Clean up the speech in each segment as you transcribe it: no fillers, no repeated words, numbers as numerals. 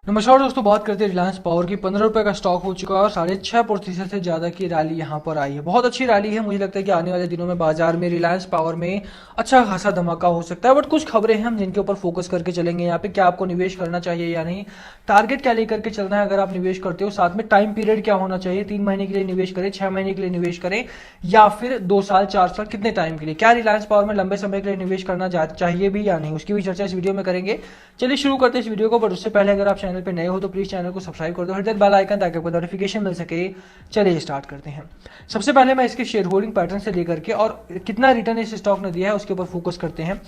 नमस्कार दोस्तों, बात करते हैं रिलायंस पावर की। 15 रुपए का स्टॉक हो चुका है और 6.5% से ज़्यादा की रैली यहाँ पर आई है। बहुत अच्छी रैली है। मुझे लगता है कि आने वाले दिनों में बाजार में रिलायंस पावर में अच्छा खासा धमाका हो सकता है। बट कुछ खबरें हैं हम जिनके ऊपर फोकस करके चलेंगे यहाँ पे। क्या आपको निवेश करना चाहिए या नहीं, टारगेट क्या लेकर के चलना है अगर आप निवेश करते हो, साथ में टाइम पीरियड क्या होना चाहिए, 3 महीने के लिए निवेश करें, 6 महीने के लिए निवेश करें, या फिर 2 साल 4 साल, कितने टाइम के लिए, क्या रिलायंस पावर में लंबे समय के लिए निवेश करना चाहिए भी या नहीं, उसकी भी चर्चा इस वीडियो में करेंगे। चलिए शुरू करते हैं इस वीडियो को। बट उससे पहले अगर आप चैनल पर नए हो तो प्लीज चैनल को सब्सक्राइब कर दो, हिट दैट बेल आइकन ताकि आपको नोटिफिकेशन मिल सके। चलिए स्टार्ट करते हैं। सबसे पहले मैं इसके शेयर होल्डिंग पैटर्न से लेकर के और कितना रिटर्न इस स्टॉक ने दिया है उसके ऊपर फोकस करते हैं।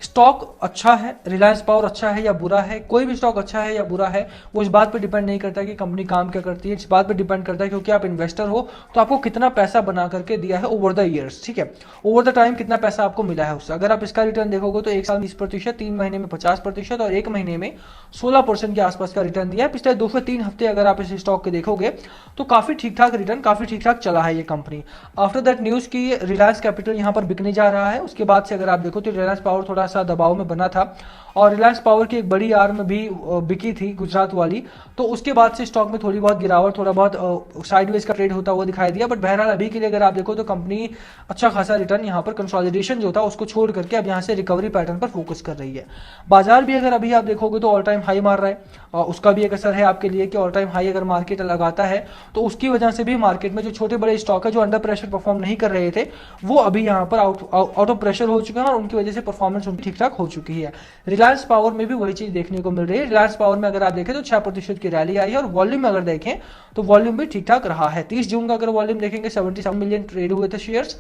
स्टॉक अच्छा है, रिलायंस पावर अच्छा है या बुरा है, कोई भी स्टॉक अच्छा है या बुरा है, वो इस बात पर डिपेंड नहीं करता कि कंपनी काम क्या करती है, इस बात पर डिपेंड करता है क्योंकि आप इन्वेस्टर हो तो आपको कितना पैसा बना करके दिया है ओवर द ईयर्स। ठीक है, ओवर द टाइम कितना पैसा आपको मिला है उससे। अगर आप इसका रिटर्न देखोगे तो 1 साल 20%, 3 महीने में 50% और 1 महीने में 16% के आसपास का रिटर्न दिया है। पिछले 2 से 3 हफ्ते अगर आप इस स्टॉक के देखोगे तो काफी ठीक ठाक रिटर्न, काफी ठीक ठाक चला है ये कंपनी। आफ्टर दैट न्यूज की रिलायंस कैपिटल यहाँ पर बिकने जा रहा है, उसके बाद से अगर आप देखो तो रिलायंस पावर थोड़ा सा दबाव में बना था और रिलायंस पावर की एक बड़ी आर्म भी बिकी थी, गुजरात वाली, तो उसके बाद से स्टॉक में थोड़ी बहुत गिरावट, थोड़ा बहुत साइडवेज का ट्रेड होता हुआ दिखाई दिया। बट बहरहाल अभी के लिए अगर आप देखो तो कंपनी अच्छा खासा रिटर्न यहाँ पर, कंसोलिडेशन जो था उसको छोड़ करके अब यहाँ से रिकवरी पैटर्न पर फोकस कर रही है। बाजार भी अगर अभी आप देखोगे तो ऑल टाइम हाई मार रहा है, उसका भी एक असर है आपके लिए कि ऑल टाइम हाई अगर मार्केट लगाता है तो उसकी वजह से भी मार्केट में जो छोटे बड़े स्टॉक है जो अंडर प्रेशर परफॉर्म नहीं कर रहे थे वो अभी यहाँ पर आउट ऑफ प्रेशर हो चुके हैं और उनकी वजह से परफॉर्मेंस उनकी ठीक ठाक हो चुकी है। रिलायंस पावर में भी वही चीज देखने को मिल रही है। रिलायंस पावर में अगर आप देखें तो 6% की रैली आई है और वॉल्यूम अगर देखें तो वॉल्यूम भी ठीक ठाक रहा है। 30 जून का अगर वॉल्यूम देखेंगे 77 मिलियन ट्रेड हुए थे शेयर्स,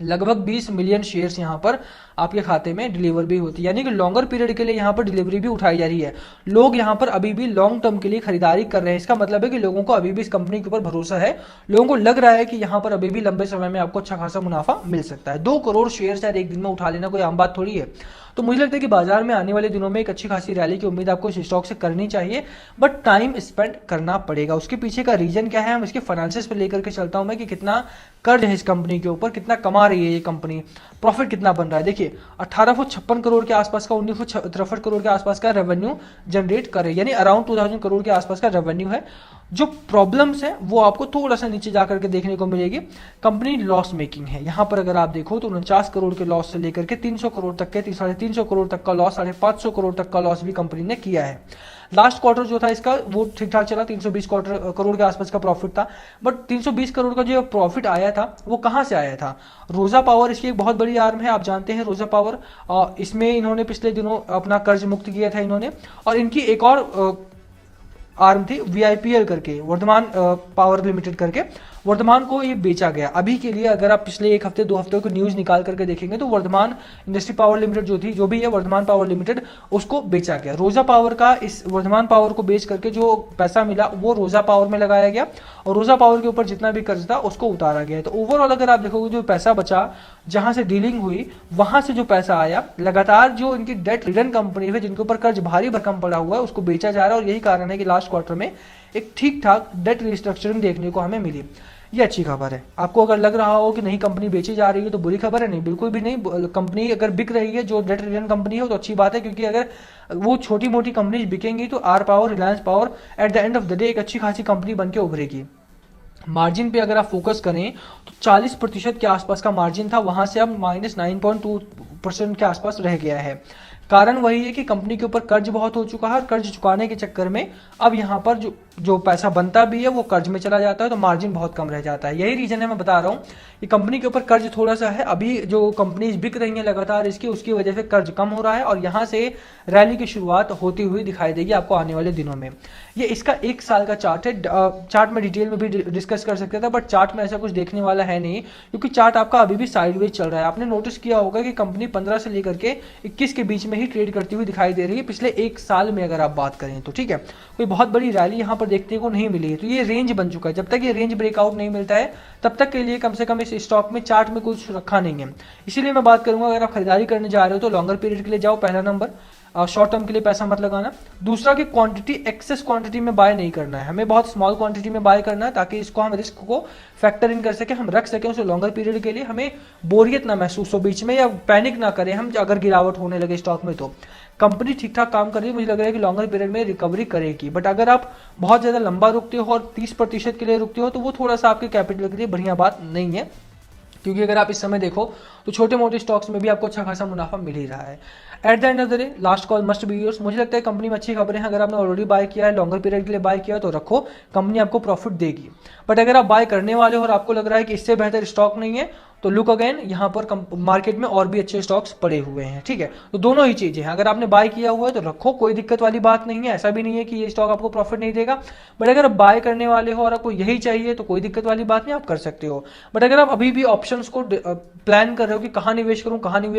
लगभग 20 मिलियन शेयर्स यहाँ पर आपके खाते में डिलीवर भी होती है, यानी कि लॉन्गर पीरियड के लिए यहाँ पर डिलीवरी भी उठाई जा रही है। लोग यहाँ पर अभी भी लॉन्ग टर्म के लिए खरीदारी कर रहे हैं। इसका मतलब है कि लोगों को अभी भी इस कंपनी के ऊपर भरोसा है, लोगों को लग रहा है कि यहाँ पर अभी भी लंबे समय में आपको अच्छा खासा मुनाफा मिल सकता है। 2 करोड़ शेयर शायद एक दिन में उठा लेना कोई आम बात थोड़ी है। तो मुझे लगता है कि बाजार में आने वाले दिनों में एक अच्छी खासी रैली की उम्मीद आपको इस स्टॉक से करनी चाहिए, बट टाइम स्पेंड करना पड़ेगा। उसके पीछे का रीजन क्या है, हम इसके फाइनेंसिस पे लेकर के चलता हूं मैं कि कितना कर्ज है इस कंपनी के ऊपर, कितना कमा रही है ये कंपनी, प्रॉफिट कितना बन रहा है। देखिए 1856 करोड़ के आसपास का, 1963 करोड़ के आसपास का रेवेन्यू जनरेट करे, यानी अराउंड 2000 करोड़ के आसपास का रेवेन्यू है। जो प्रॉब्लम्स है वो आपको थोड़ा सा नीचे जाकर के देखने को मिलेगी। कंपनी लॉस मेकिंग है, यहाँ पर अगर आप देखो तो 49 करोड़ के लॉस से लेकर के 300 करोड़ तक के, 350 करोड़ तक का लॉस, 550 करोड़ तक का लॉस भी कंपनी ने किया है। लास्ट क्वार्टर जो था इसका वो ठीक ठाक चला, 320 करोड़ के आसपास का प्रॉफिट था। बट 320 करोड़ का जो प्रॉफिट आया था वो कहां से आया था? रोजा पावर इसकी एक बहुत बड़ी आर्म है, आप जानते हैं रोजा पावर। इसमें इन्होंने पिछले दिनों अपना कर्ज मुक्त किया था इन्होंने, और इनकी एक और आर्म थी वीआईपीएल करके, वर्धमान पावर लिमिटेड करके, वर्धमान को ये बेचा गया। अभी के लिए अगर आप पिछले 1 हफ्ते 2 हफ्ते को न्यूज निकाल करके देखेंगे तो वर्धमान इंडस्ट्री पावर लिमिटेड जो थी, जो भी है वर्धमान पावर लिमिटेड, उसको बेचा गया। रोजा पावर का इस वर्धमान पावर को बेच करके जो पैसा मिला वो रोजा पावर में लगाया गया और रोजा पावर के ऊपर जितना भी कर्ज था उसको उतारा गया। तो ओवरऑल अगर आप देखोगे जो पैसा बचा, जहां से डीलिंग हुई वहां से जो पैसा आया, लगातार जो इनकी डेट रिटर्न कंपनी है जिनके ऊपर कर्ज भारी भरकम पड़ा हुआ है उसको बेचा जा रहा है। और यही कारण है कि लास्ट क्वार्टर में एक ठीक ठाक डेट रिस्ट्रक्चरिंग देखने को हमें मिली। ये अच्छी खबर है। आपको अगर लग रहा हो कि नहीं कंपनी बेची जा रही है तो बुरी खबर है, नहीं, बिल्कुल भी नहीं। कंपनी अगर बिक रही है, जो डेट रिटर्न कंपनी है, तो अच्छी बात है, क्योंकि अगर वो छोटी मोटी कंपनी बिकेंगी तो R power, Reliance power at the end of the day एक अच्छी खासी कंपनी बन के उभरेगी। मार्जिन पे अगर आप फोकस करें तो 40% के आसपास का मार्जिन था, वहां से अब -9.2% के आसपास रह गया है। कारण वही है कि कंपनी के ऊपर कर्ज बहुत हो चुका है और कर्ज चुकाने के चक्कर में अब यहाँ पर जो पैसा बनता भी है वो कर्ज में चला जाता है, तो मार्जिन बहुत कम रह जाता है। यही रीजन है, मैं बता रहा हूँ कि कंपनी के ऊपर कर्ज थोड़ा सा है। अभी जो कंपनीज बिक रही है लगातार इसकी, उसकी वजह से कर्ज कम हो रहा है और यहाँ से रैली की शुरुआत होती हुई दिखाई देगी आपको आने वाले दिनों में। ये इसका 1 साल का चार्ट है। चार्ट में डिटेल में भी डिस्कस कर सकते थे, बट चार्ट में ऐसा कुछ देखने वाला है नहीं, क्योंकि चार्ट आपका अभी भी साइडवेज चल रहा है। आपने नोटिस किया होगा कि कंपनी 15 से लेकर के 21 के बीच में ही ट्रेड करती हुई दिखाई दे रही है पिछले 1 साल में अगर आप बात करें तो। ठीक है, कोई बहुत बड़ी रैली यहाँ पर देखने को नहीं मिली है, तो ये रेंज बन चुका है। जब तक ये रेंज ब्रेकआउट नहीं मिलता है तब तक के लिए कम से कम इस स्टॉक में चार्ट में कुछ रखा नहीं है। इसीलिए मैं बात करूंगा, अगर आप खरीदारी करने जा रहे हो तो लॉन्गर पीरियड के लिए जाओ, पहला नंबर। शॉर्ट टर्म के लिए पैसा मत लगाना। दूसरा कि क्वांटिटी, एक्सेस क्वांटिटी में बाय नहीं करना है, हमें बहुत स्मॉल क्वांटिटी में बाय करना है ताकि इसको हम रिस्क को फैक्टर इन कर सके, हम रख सकें उसे लॉन्गर पीरियड के लिए, हमें बोरियत ना महसूस हो बीच में या पैनिक ना करें हम अगर गिरावट होने लगे स्टॉक में। तो कंपनी ठीक ठाक काम कर रही है, मुझे लग रहा है कि लॉन्गर पीरियड में रिकवरी करेगी। बट अगर आप बहुत ज़्यादा लंबा रुकते हो और 30% के लिए रुकते हो तो वो थोड़ा सा आपके कैपिटल के लिए बढ़िया बात नहीं है, क्योंकि अगर आप इस समय देखो तो छोटे मोटे स्टॉक्स में भी आपको अच्छा खासा मुनाफा मिल ही रहा है। Eight the end of the day last call must be yours. मुझे लगता है कंपनी में अच्छी खबरें हैं, अगर आपने ऑलरेडी बाय किया है, लॉन्गर पीरियड के लिए बाय किया है तो रखो, कंपनी आपको प्रॉफिट देगी। बट अगर आप बाय करने वाले हो और आपको लग रहा है कि इससे बेहतर स्टॉक नहीं है तो लुक अगेन, यहाँ पर मार्केट में और भी अच्छे स्टॉक्स पड़े हुए हैं, ठीक है। तो दोनों ही चीजें हैं, अगर आपने बाय किया हुआ है तो रखो, कोई दिक्कत वाली बात नहीं है, ऐसा भी नहीं है कि ये स्टॉक आपको प्रॉफिट नहीं देगा। बट अगर आप बाय करने वाले हो और आपको यही चाहिए तो कोई दिक्कत वाली बात नहीं, आप कर सकते हो। बट अगर आप अभी भी ऑप्शंस को प्लान कर रहे हो कि कहाँ निवेश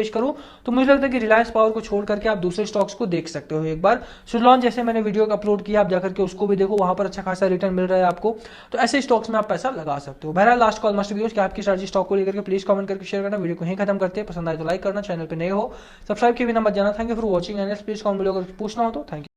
करूँ, तो मुझे लगता है कि रिलायंस पावर को छोड़ करके आप दूसरे स्टॉक्स को देख सकते हो एक बार। सुजलॉन जैसे मैंने वीडियो अपलोड किया, आप जाकर के उसको भी देखो, वहां पर अच्छा खासा रिटर्न मिल रहा है आपको, तो ऐसे स्टॉक्स में आप पैसा लगा सकते हो। बहरहाल last call must be yours कि आपकी स्ट्रैटेजी स्टॉक को लेकर के प्लीज कमेंट करके शेयर करना। वीडियो को यहीं खत्म करते हैं, पसंद आए तो लाइक करना, चैनल पे नए हो सब्सक्राइब किए बिना मत जाना। Thank you for watching and please comment, अगर पूछना हो तो। Thank you.